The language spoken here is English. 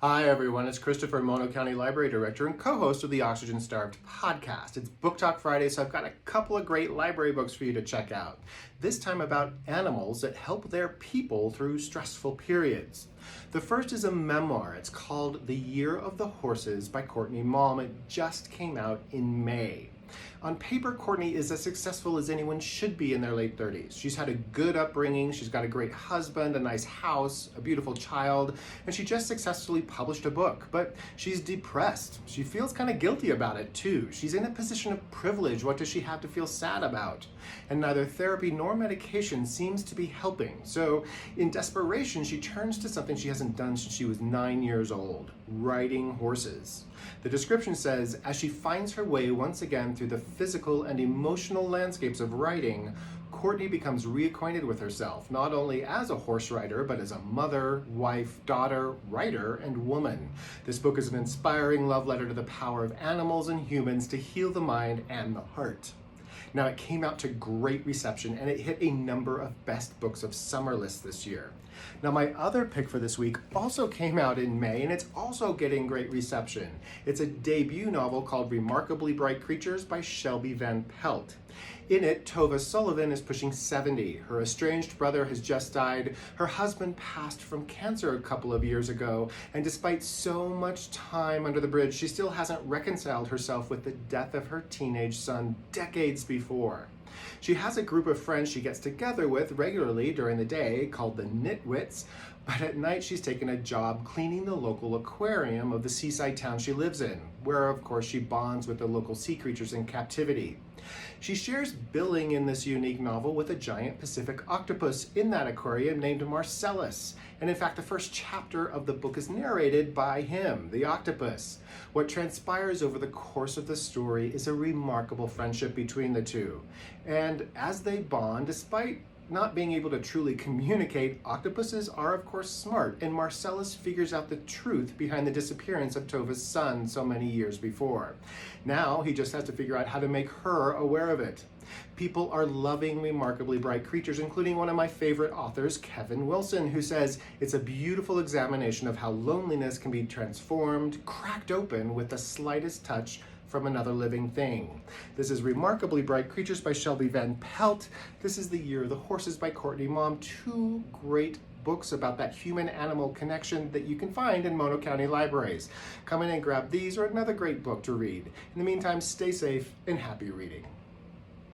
Hi everyone, it's Christopher, Mono County Library Director and co-host of the Oxygen Starved podcast. It's Book Talk Friday, so I've got a couple of great library books for you to check out. This time about animals that help their people through stressful periods. The first is a memoir. It's called The Year of the Horses by Courtney Malm. It just came out in May. On paper, Courtney is as successful as anyone should be in their late 30s. She's had a good upbringing, she's got a great husband, a nice house, a beautiful child, and she just successfully published a book. But she's depressed. She feels kind of guilty about it too. She's in a position of privilege. What does she have to feel sad about? And neither therapy nor medication seems to be helping. So in desperation, she turns to something she hasn't done since she was 9 years old: riding horses. The description says, as she finds her way once again through the physical and emotional landscapes of riding, Courtney becomes reacquainted with herself, not only as a horse rider, but as a mother, wife, daughter, writer, and woman. This book is an inspiring love letter to the power of animals and humans to heal the mind and the heart. Now, it came out to great reception and it hit a number of best books of summer lists this year. Now, my other pick for this week also came out in May and it's also getting great reception. It's a debut novel called Remarkably Bright Creatures by Shelby Van Pelt. In it, Tova Sullivan is pushing 70. Her estranged brother has just died. Her husband passed from cancer a couple of years ago, and despite so much time under the bridge, she still hasn't reconciled herself with the death of her teenage son decades before. She has a group of friends she gets together with regularly during the day called the Nitwits, but at night she's taken a job cleaning the local aquarium of the seaside town she lives in, where of course she bonds with the local sea creatures in captivity. She shares billing in this unique novel with a giant Pacific octopus in that aquarium named Marcellus. And in fact, the first chapter of the book is narrated by him, the octopus. What transpires over the course of the story is a remarkable friendship between the two. And as they bond, despite not being able to truly communicate, octopuses are of course smart, and Marcellus figures out the truth behind the disappearance of Tova's son so many years before. Now he just has to figure out how to make her aware of it. People are loving Remarkably Bright Creatures, including one of my favorite authors, Kevin Wilson, who says it's a beautiful examination of how loneliness can be transformed, cracked open with the slightest touch from another living thing. This is Remarkably Bright Creatures by Shelby Van Pelt. This is The Year of the Horses by Courtney Malm. Two great books about that human-animal connection that you can find in Mono County libraries. Come in and grab these or another great book to read. In the meantime, stay safe and happy reading.